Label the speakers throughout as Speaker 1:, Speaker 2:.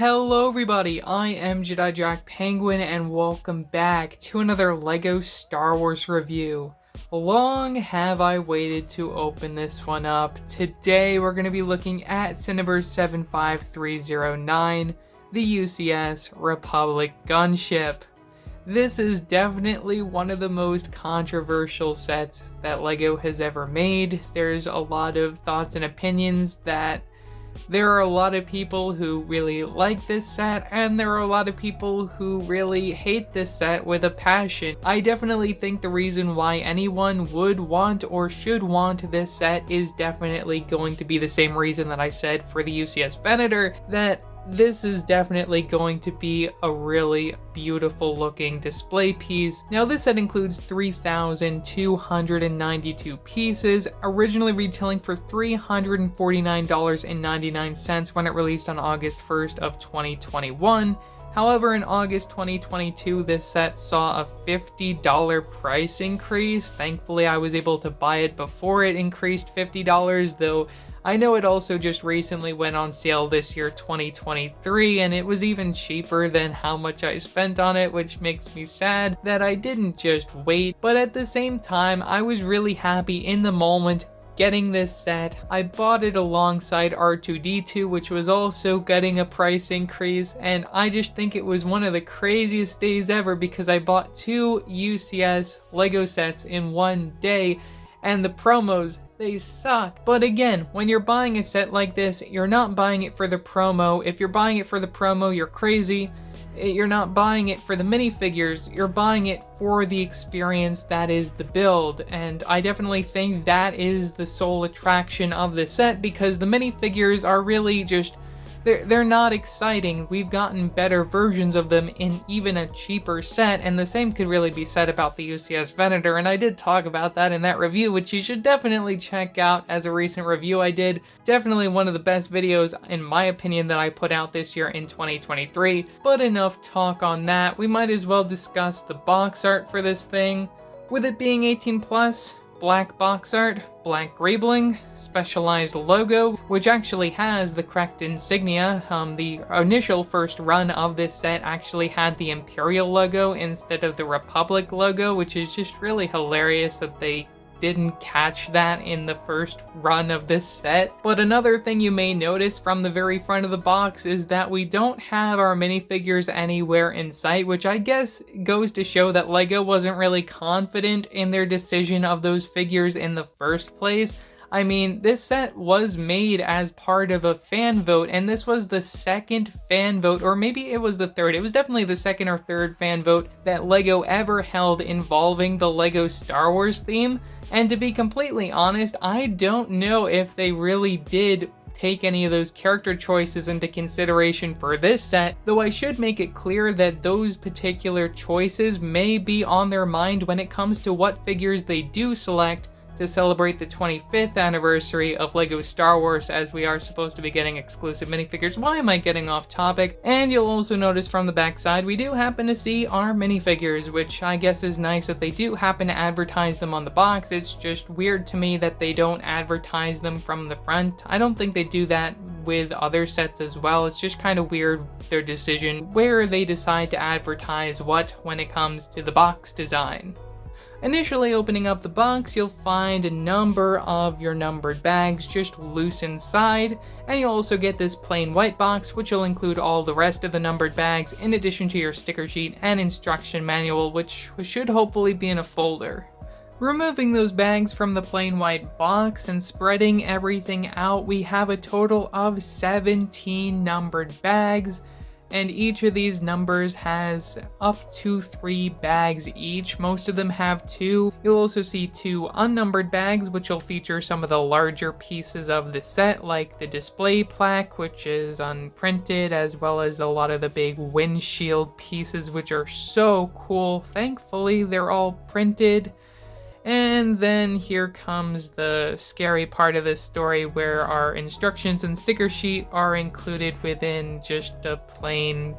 Speaker 1: Hello everybody, I am Jedi Jack Penguin and welcome back to another LEGO Star Wars review. Long have I waited to open this one up. Today we're going to be looking at Cinnaburst 75309, the UCS Republic Gunship. This is definitely one of the most controversial sets that LEGO has ever made. There's a lot of thoughts and opinions that there are a lot of people who really like this set, and there are a lot of people who really hate this set with a passion. I definitely think the reason why anyone would want or should want this set is definitely going to be the same reason that I said for the UCS Venator, that this is definitely going to be a really beautiful looking display piece. Now this set includes 3,292 pieces, originally retailing for $349.99 when it released on August 1st of 2021. However, in August 2022, this set saw a $50 price increase. Thankfully, I was able to buy it before it increased $50, though I know it also just recently went on sale this year, 2023, and it was even cheaper than how much I spent on it, which makes me sad that I didn't just wait. But at the same time, I was really happy in the moment getting this set. I bought it alongside R2-D2, which was also getting a price increase, and I just think it was one of the craziest days ever because I bought two UCS LEGO sets in one day, and the promos, they suck. But again, when you're buying a set like this, you're not buying it for the promo. If you're buying it for the promo, you're crazy. You're not buying it for the minifigures, you're buying it for the experience that is the build. And I definitely think that is the sole attraction of the set, because the minifigures are really just, they're not exciting. We've gotten better versions of them in even a cheaper set, and the same could really be said about the UCS Venator, and I did talk about that in that review, which you should definitely check out as a recent review I did. Definitely one of the best videos, in my opinion, that I put out this year in 2023. But enough talk on that, we might as well discuss the box art for this thing. With it being 18+, black box art, black greebling, specialized logo, which actually has the correct insignia. The initial first run of this set actually had the Imperial logo instead of the Republic logo, which is just really hilarious that they didn't catch that in the first run of this set. But another thing you may notice from the very front of the box is that we don't have our minifigures anywhere in sight, which I guess goes to show that LEGO wasn't really confident in their decision of those figures in the first place. I mean, this set was made as part of a fan vote, and this was the second fan vote, or maybe it was the third. It was definitely the second or third fan vote that LEGO ever held involving the LEGO Star Wars theme. And to be completely honest, I don't know if they really did take any of those character choices into consideration for this set, though I should make it clear that those particular choices may be on their mind when it comes to what figures they do select to celebrate the 25th anniversary of LEGO Star Wars, as we are supposed to be getting exclusive minifigures. Why am I getting off topic? And you'll also notice from the backside, we do happen to see our minifigures, which I guess is nice that they do happen to advertise them on the box. It's just weird to me that they don't advertise them from the front. I don't think they do that with other sets as well. It's just kind of weird, their decision, where they decide to advertise what when it comes to the box design. Initially opening up the box, you'll find a number of your numbered bags just loose inside, and you'll also get this plain white box, which will include all the rest of the numbered bags, in addition to your sticker sheet and instruction manual, which should hopefully be in a folder. Removing those bags from the plain white box and spreading everything out, we have a total of 17 numbered bags, and each of these numbers has up to 3 bags each. Most of them have 2. You'll also see 2 unnumbered bags, which will feature some of the larger pieces of the set, like the display plaque, which is unprinted, as well as a lot of the big windshield pieces, which are so cool. Thankfully, they're all printed. And then here comes the scary part of this story, where our instructions and sticker sheet are included within just a plain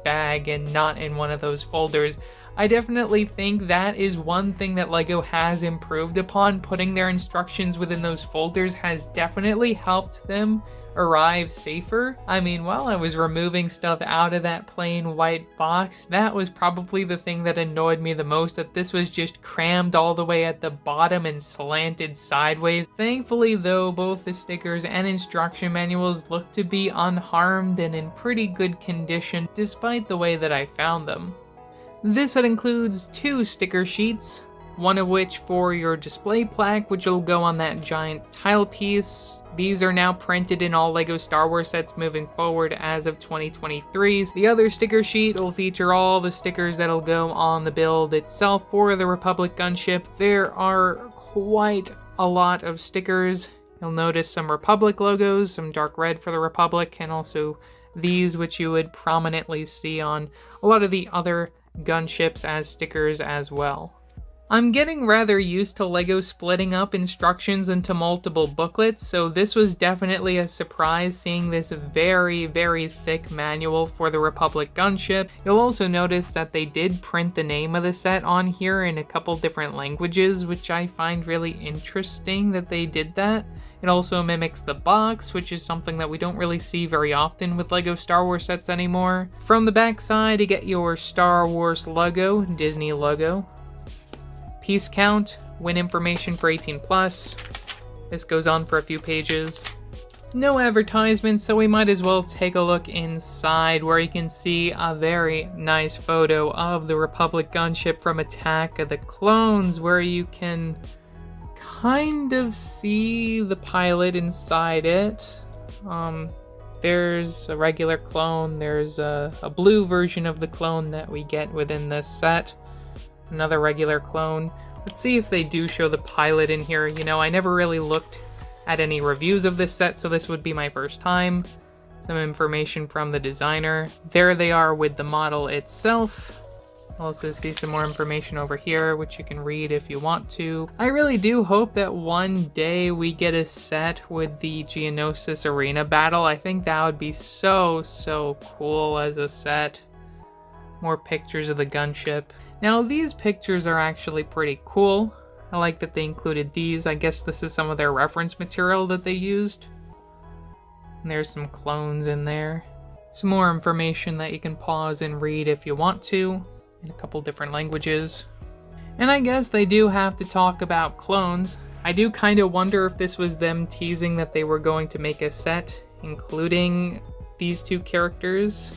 Speaker 1: bag and not in one of those folders. I definitely think that is one thing that LEGO has improved upon. Putting their instructions within those folders has definitely helped them arrive safer. I mean, while I was removing stuff out of that plain white box, that was probably the thing that annoyed me the most, that this was just crammed all the way at the bottom and slanted sideways. Thankfully though, both the stickers and instruction manuals look to be unharmed and in pretty good condition despite the way that I found them. This set includes 2 sticker sheets, one of which for your display plaque, which will go on that giant tile piece. These are now printed in all LEGO Star Wars sets moving forward as of 2023. The other sticker sheet will feature all the stickers that'll go on the build itself for the Republic Gunship. There are quite a lot of stickers. You'll notice some Republic logos, some dark red for the Republic, and also these, which you would prominently see on a lot of the other gunships as stickers as well. I'm getting rather used to LEGO splitting up instructions into multiple booklets, so this was definitely a surprise seeing this very, very thick manual for the Republic Gunship. You'll also notice that they did print the name of the set on here in a couple different languages, which I find really interesting that they did that. It also mimics the box, which is something that we don't really see very often with LEGO Star Wars sets anymore. From the back side, you get your Star Wars logo, Disney logo. Piece count, win information for 18+. This goes on for a few pages. No advertisements, so we might as well take a look inside, where you can see a very nice photo of the Republic Gunship from Attack of the Clones, where you can kind of see the pilot inside it. There's a regular clone, there's a blue version of the clone that we get within this set. Another regular clone. Let's see if they do show the pilot in here. You know, I never really looked at any reviews of this set, so this would be my first time. Some information from the designer. There they are with the model itself. Also see some more information over here, which you can read if you want to. I really do hope that one day we get a set with the Geonosis Arena battle. I think that would be so cool as a set. More pictures of the gunship. Now these pictures are actually pretty cool. I like that they included these. I guess this is some of their reference material that they used. And there's some clones in there. Some more information that you can pause and read if you want to, in a couple different languages. And I guess they do have to talk about clones. I do kind of wonder if this was them teasing that they were going to make a set including these 2 characters.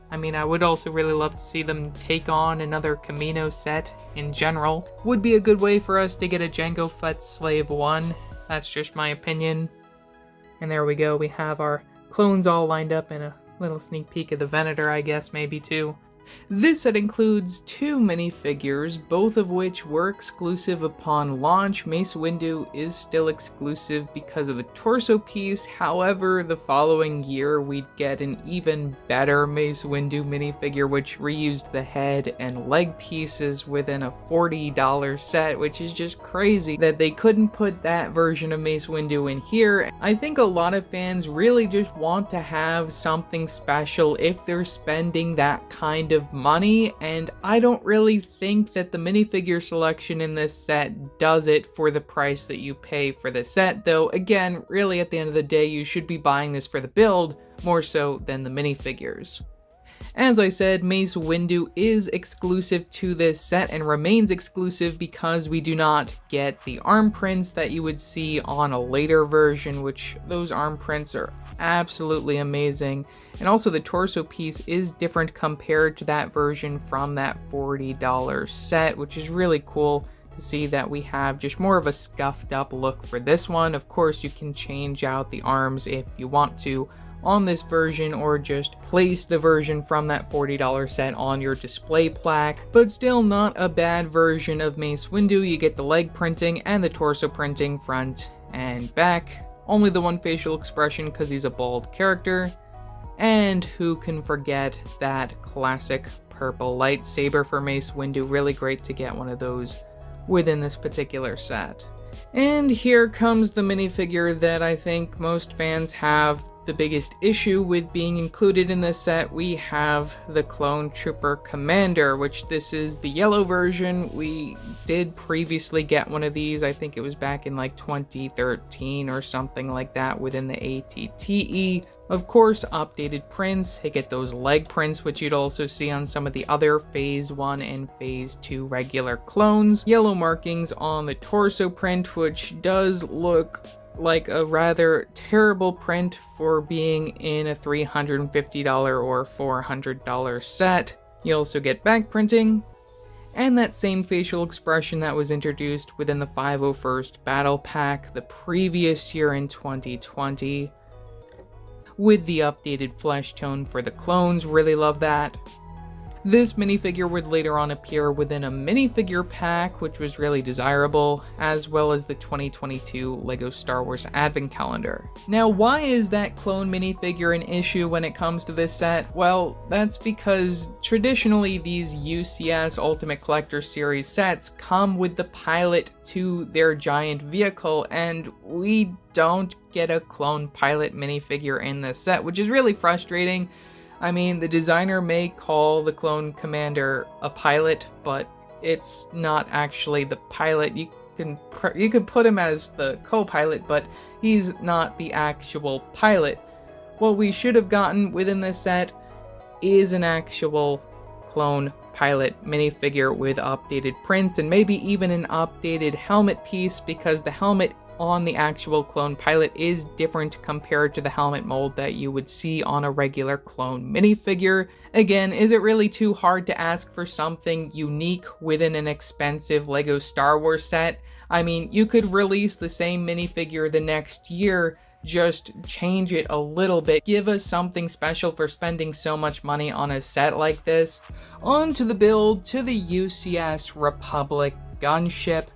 Speaker 1: I mean, I would also really love to see them take on another Kamino set in general. Would be a good way for us to get a Jango Fett Slave 1. That's just my opinion. And there we go, we have our clones all lined up in a little sneak peek of the Venator, I guess, maybe too. This set includes 2 minifigures, both of which were exclusive upon launch. Mace Windu is still exclusive because of the torso piece. However, the following year we'd get an even better Mace Windu minifigure, which reused the head and leg pieces within a $40 set, which is just crazy that they couldn't put that version of Mace Windu in here. I think a lot of fans really just want to have something special if they're spending that kind of money, and I don't really think that the minifigure selection in this set does it for the price that you pay for the set, though again, really at the end of the day, you should be buying this for the build more so than the minifigures. As I said, Mace Windu is exclusive to this set and remains exclusive because we do not get the arm prints that you would see on a later version, which those arm prints are absolutely amazing. And also the torso piece is different compared to that version from that $40 set, which is really cool to see that we have just more of a scuffed up look for this one. Of course, you can change out the arms if you want to on this version, or just place the version from that $40 set on your display plaque, but still not a bad version of Mace Windu. You get the leg printing and the torso printing front and back. Only the one facial expression because he's a bald character. And who can forget that classic purple lightsaber for Mace Windu? Really great to get one of those within this particular set. And here comes the minifigure that I think most fans have the biggest issue with being included in this set, we have the Clone Trooper Commander, which this is the yellow version. We did previously get one of these, I think it was back in like 2013 or something like that within the ATTE. Of course, updated prints, you get those leg prints, which you'd also see on some of the other Phase 1 and Phase 2 regular clones. Yellow markings on the torso print, which does look like a rather terrible print for being in a $350 or $400 set. You also get back printing, and that same facial expression that was introduced within the 501st Battle Pack the previous year in 2020. With the updated flesh tone for the clones, really love that. This minifigure would later on appear within a minifigure pack, which was really desirable, as well as the 2022 LEGO Star Wars Advent Calendar. Now, why is that clone minifigure an issue when it comes to this set? Well, that's because traditionally these UCS Ultimate Collector Series sets come with the pilot to their giant vehicle, and we don't get a clone pilot minifigure in this set, which is really frustrating. I mean, the designer may call the clone commander a pilot, but it's not actually the pilot. You can put him as the co-pilot, but he's not the actual pilot. What we should have gotten within this set is an actual clone pilot minifigure with updated prints and maybe even an updated helmet piece, because the helmet on the actual clone pilot is different compared to the helmet mold that you would see on a regular clone minifigure. Again, is it really too hard to ask for something unique within an expensive LEGO Star Wars set? I mean, you could release the same minifigure the next year, just change it a little bit. Give us something special for spending so much money on a set like this. On to the build, to the UCS Republic Gunship.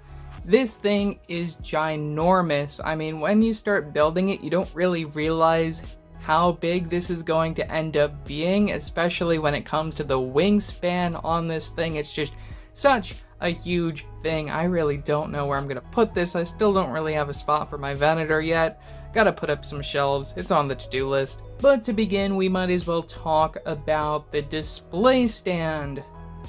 Speaker 1: This thing is ginormous. I mean, when you start building it, you don't really realize how big this is going to end up being, especially when it comes to the wingspan on this thing. It's just such a huge thing. I really don't know where I'm gonna put this. I still don't really have a spot for my Venator yet. Gotta put up some shelves. It's on the to-do list. But to begin, we might as well talk about the display stand.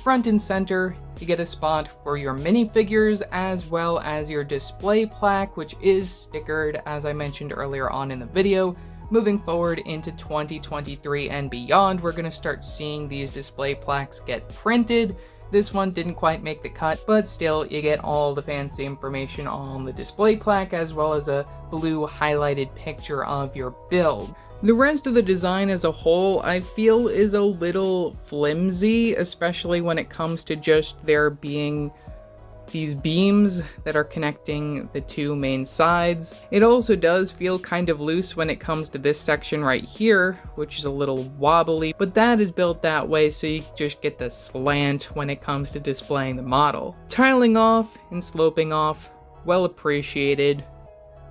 Speaker 1: Front and center, you get a spot for your minifigures as well as your display plaque, which is stickered, as I mentioned earlier on in the video. Moving forward into 2023 and beyond, we're going to start seeing these display plaques get printed. This one didn't quite make the cut, but still you get all the fancy information on the display plaque as well as a blue highlighted picture of your build. The rest of the design as a whole, I feel, is a little flimsy, especially when it comes to just there being these beams that are connecting the two main sides. It also does feel kind of loose when it comes to this section right here, which is a little wobbly, but that is built that way so you just get the slant when it comes to displaying the model. Tiling off and sloping off, well appreciated.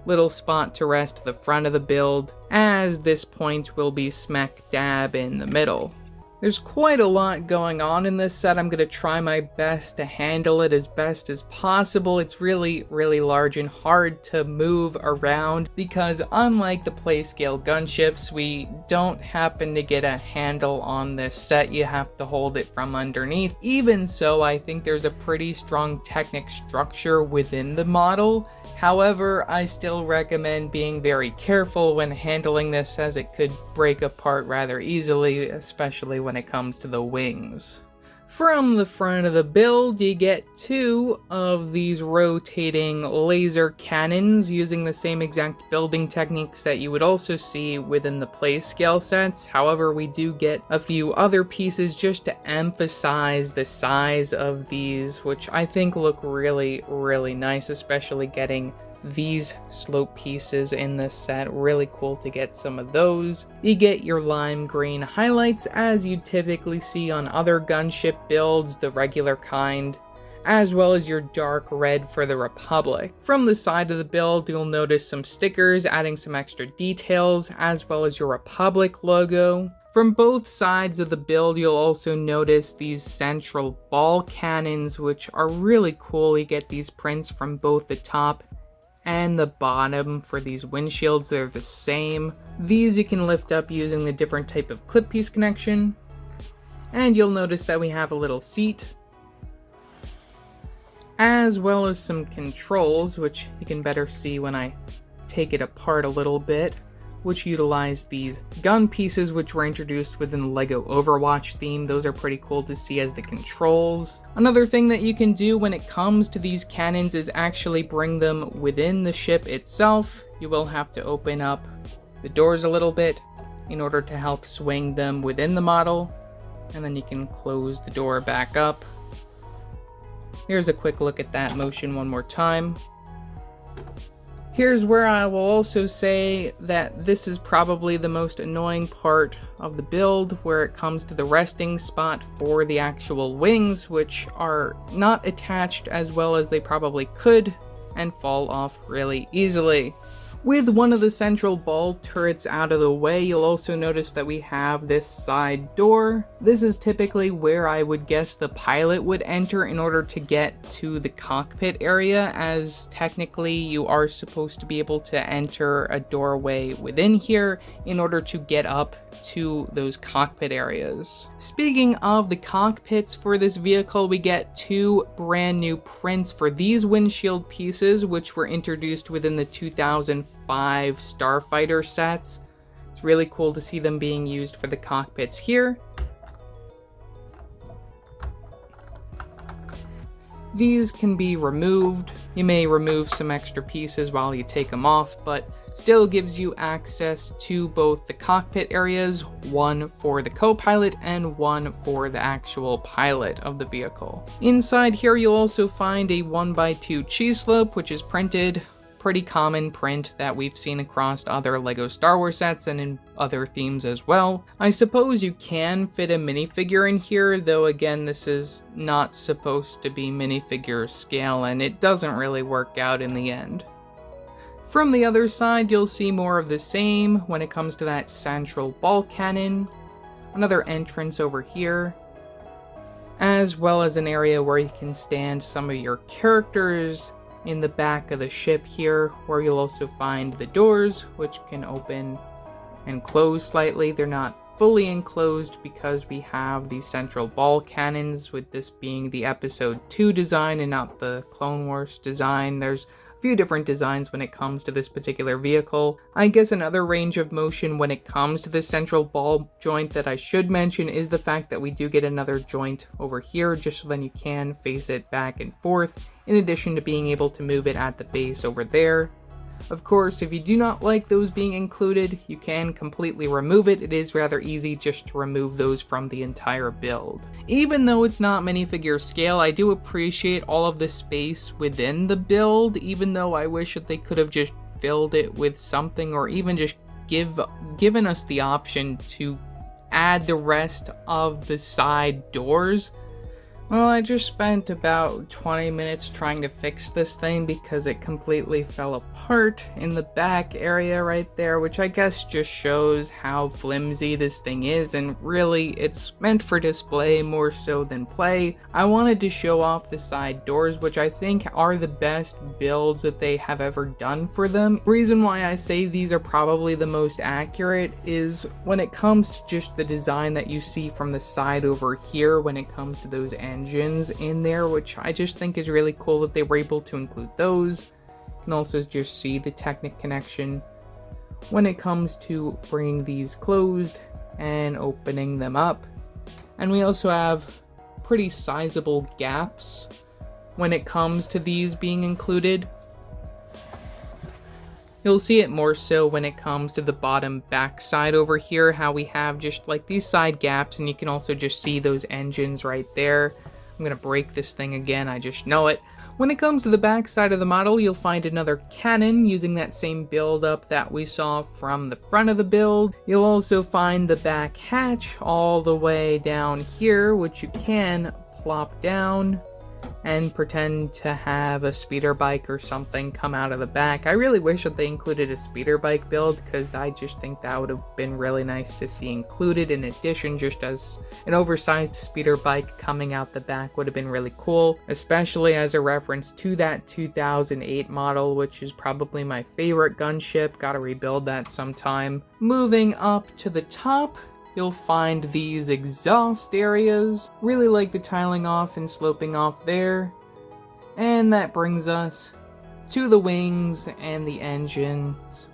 Speaker 1: Little spot to rest the front of the build, as this point will be smack dab in the middle. There's quite a lot going on in this set. I'm going to try my best to handle it as best as possible. It's really, really large and hard to move around because unlike the Playscale gunships, we don't happen to get a handle on this set. You have to hold it from underneath. Even so, I think there's a pretty strong Technic structure within the model. However, I still recommend being very careful when handling this, as it could break apart rather easily, especially when it comes to the wings. From the front of the build, you get two of these rotating laser cannons using the same exact building techniques that you would also see within the Playscale sets. However, we do get a few other pieces just to emphasize the size of these, which I think look really, really nice, especially getting these slope pieces in this set. Really cool to get some of those. You get your lime green highlights as you typically see on other gunship builds, the regular kind, as well as your dark red for the Republic. From the side of the build, you'll notice some stickers adding some extra details, as well as your Republic logo. From both sides of the build, you'll also notice these central ball cannons, which are really cool. You get these prints from both the top and the bottom for these windshields, they're the same. These you can lift up using the different type of clip piece connection. And you'll notice that we have a little seat, as well as some controls, which you can better see when I take it apart a little bit, which utilize these gun pieces which were introduced within the LEGO Overwatch theme. Those are pretty cool to see as the controls. Another thing that you can do when it comes to these cannons is actually bring them within the ship itself. You will have to open up the doors a little bit in order to help swing them within the model, and then you can close the door back up. Here's a quick look at that motion one more time. Here's where I will also say that this is probably the most annoying part of the build, where it comes to the resting spot for the actual wings, which are not attached as well as they probably could and fall off really easily. With one of the central ball turrets out of the way, you'll also notice that we have this side door. This is typically where I would guess the pilot would enter in order to get to the cockpit area, as technically you are supposed to be able to enter a doorway within here in order to get up to those cockpit areas. Speaking of the cockpits for this vehicle, we get two brand new prints for these windshield pieces, which were introduced within the 2005 Starfighter sets. It's really cool to see them being used for the cockpits here. These can be removed. You may remove some extra pieces while you take them off, but still gives you access to both the cockpit areas, one for the co-pilot and one for the actual pilot of the vehicle. Inside here you'll also find a 1x2 cheese slope, which is printed. Pretty common print that we've seen across other LEGO Star Wars sets and in other themes as well. I suppose you can fit a minifigure in here, though again this is not supposed to be minifigure scale and it doesn't really work out in the end. From the other side, you'll see more of the same when it comes to that central ball cannon, another entrance over here, as well as an area where you can stand some of your characters in the back of the ship here, where you'll also find the doors, which can open and close slightly. They're not fully enclosed because we have these central ball cannons, with this being the Episode 2 design and not the Clone Wars design. There's few different designs when it comes to this particular vehicle. I guess another range of motion when it comes to the central ball joint that I should mention is the fact that we do get another joint over here, just so then you can face it back and forth, in addition to being able to move it at the base over there. Of course, if you do not like those being included, you can completely remove it. It is rather easy just to remove those from the entire build. Even though it's not minifigure scale, I do appreciate all of the space within the build, even though I wish that they could have just filled it with something, or even just given us the option to add the rest of the side doors. Well, I just spent about 20 minutes trying to fix this thing because it completely fell apart in the back area right there, which I guess just shows how flimsy this thing is, and really it's meant for display more so than play. I wanted to show off the side doors, which I think are the best builds that they have ever done for them. The reason why I say these are probably the most accurate is when it comes to just the design that you see from the side over here when it comes to those engines in there, which I just think is really cool that they were able to include those. You can also just see the Technic connection when it comes to bringing these closed and opening them up. And we also have pretty sizable gaps when it comes to these being included. You'll see it more so when it comes to the bottom back side over here, how we have just like these side gaps, and you can also just see those engines right there. I'm gonna break this thing again, I just know it. When it comes to the back side of the model, you'll find another cannon using that same build up that we saw from the front of the build. You'll also find the back hatch all the way down here, which you can plop down. and pretend to have a speeder bike or something come out of the back. I really wish that they included a speeder bike build, because I just think that would have been really nice to see included in addition. Just as an oversized speeder bike coming out the back would have been really cool, especially as a reference to that 2008 model, which is probably my favorite gunship. Gotta rebuild that sometime. Moving up to the top, you'll find these exhaust areas. Really like the tiling off and sloping off there. And that brings us to the wings and the engines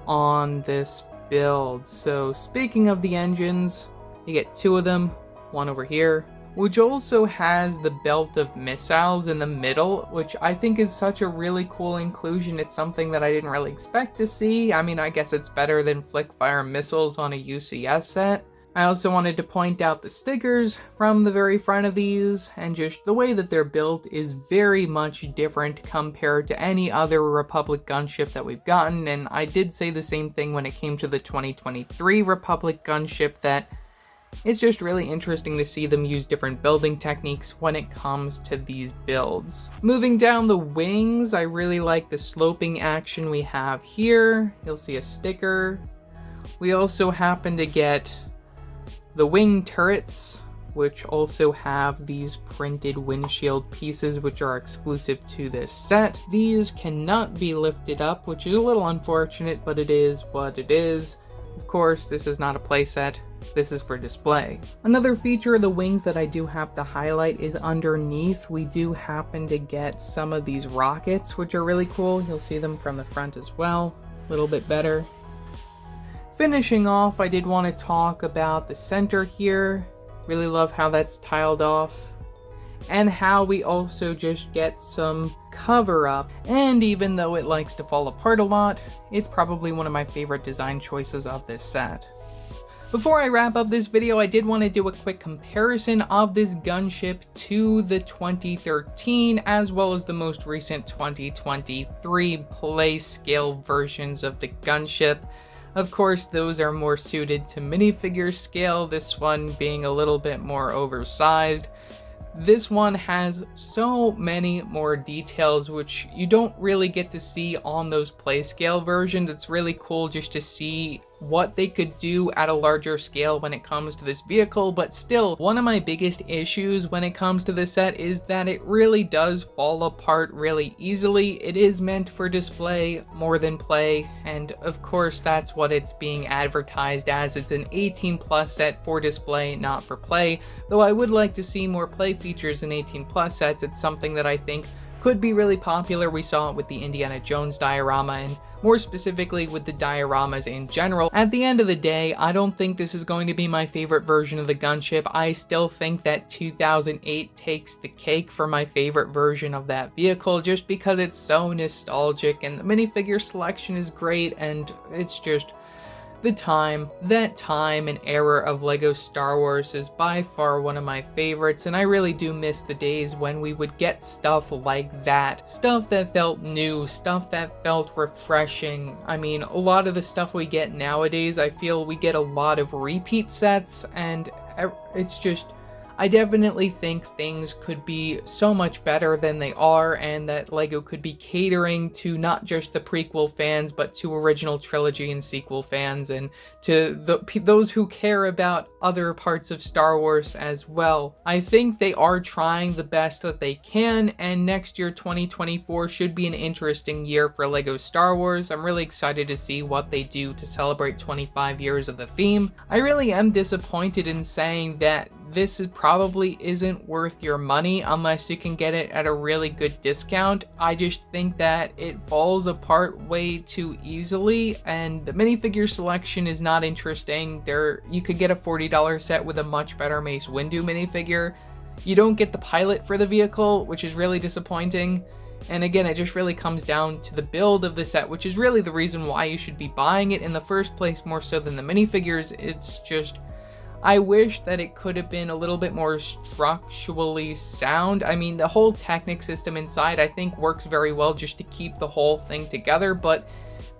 Speaker 1: on this build. So speaking of the engines, you get two of them, one over here, which also has the belt of missiles in the middle, which I think is such a really cool inclusion. It's something that I didn't really expect to see. I mean, I guess it's better than flick fire missiles on a UCS set. I also wanted to point out the stickers from the very front of these, and just the way that they're built is very much different compared to any other Republic gunship that we've gotten, and I did say the same thing when it came to the 2023 Republic gunship, that it's just really interesting to see them use different building techniques when it comes to these builds. Moving down the wings, I really like the sloping action we have here. You'll see a sticker. We also happen to get the wing turrets, which also have these printed windshield pieces, which are exclusive to this set. These cannot be lifted up, which is a little unfortunate, but it is what it is. Of course, this is not a playset. This is for display. Another feature of the wings that I do have to highlight is underneath. We do happen to get some of these rockets, which are really cool. You'll see them from the front as well, a little bit better. Finishing off, I did want to talk about the center here. Really love how that's tiled off, and how we also just get some cover up. And even though it likes to fall apart a lot, it's probably one of my favorite design choices of this set. Before I wrap up this video, I did want to do a quick comparison of this gunship to the 2013 as well as the most recent 2023 play scale versions of the gunship. Of course, those are more suited to minifigure scale, this one being a little bit more oversized. This one has so many more details, which you don't really get to see on those play scale versions. It's really cool just to see what they could do at a larger scale when it comes to this vehicle, but still, one of my biggest issues when it comes to this set is that it really does fall apart really easily. It is meant for display more than play, and of course that's what it's being advertised as. It's an 18+ set for display, not for play, though I would like to see more play features in 18+ sets. It's something that I think could be really popular. We saw it with the Indiana Jones diorama, and more specifically with the dioramas in general. At the end of the day, I don't think this is going to be my favorite version of the gunship. I still think that 2008 takes the cake for my favorite version of that vehicle, just because it's so nostalgic and the minifigure selection is great, and it's just that time and era of LEGO Star Wars is by far one of my favorites, and I really do miss the days when we would get stuff like that. Stuff that felt new, stuff that felt refreshing. I mean, a lot of the stuff we get nowadays, I feel we get a lot of repeat sets, and it's just, I definitely think things could be so much better than they are, and that LEGO could be catering to not just the prequel fans, but to original trilogy and sequel fans, and to those who care about other parts of Star Wars as well. I think they are trying the best that they can, and next year, 2024, should be an interesting year for LEGO Star Wars. I'm really excited to see what they do to celebrate 25 years of the theme. I really am disappointed in saying that this probably isn't worth your money unless you can get it at a really good discount. I just think that it falls apart way too easily, and the minifigure selection is not interesting. You could get a $40 set with a much better Mace Windu minifigure. You don't get the pilot for the vehicle, which is really disappointing. And again, it just really comes down to the build of the set, which is really the reason why you should be buying it in the first place, more so than the minifigures. It's just, I wish that it could have been a little bit more structurally sound. I mean, the whole Technic system inside I think works very well just to keep the whole thing together, but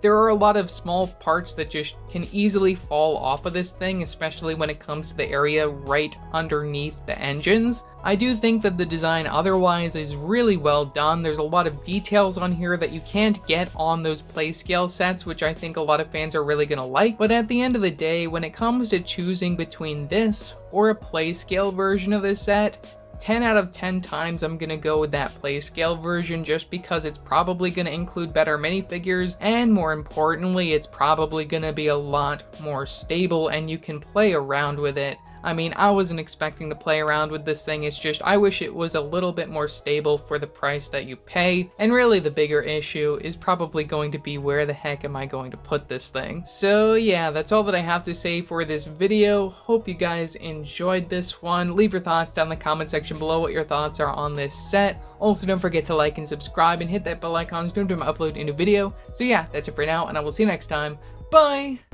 Speaker 1: there are a lot of small parts that just can easily fall off of this thing, especially when it comes to the area right underneath the engines. I do think that the design otherwise is really well done. There's a lot of details on here that you can't get on those playscale sets, which I think a lot of fans are really gonna like. But at the end of the day, when it comes to choosing between this or a playscale version of this set, 10 out of 10 times I'm gonna go with that playscale version, just because it's probably gonna include better minifigures, and more importantly, it's probably gonna be a lot more stable and you can play around with it. I mean, I wasn't expecting to play around with this thing, it's just I wish it was a little bit more stable for the price that you pay, and really the bigger issue is probably going to be where the heck am I going to put this thing. So yeah, that's all that I have to say for this video. Hope you guys enjoyed this one. Leave your thoughts down in the comment section below what your thoughts are on this set. Also, don't forget to like and subscribe and hit that bell icon so you don't upload a new video. So yeah, that's it for now, and I will see you next time. Bye!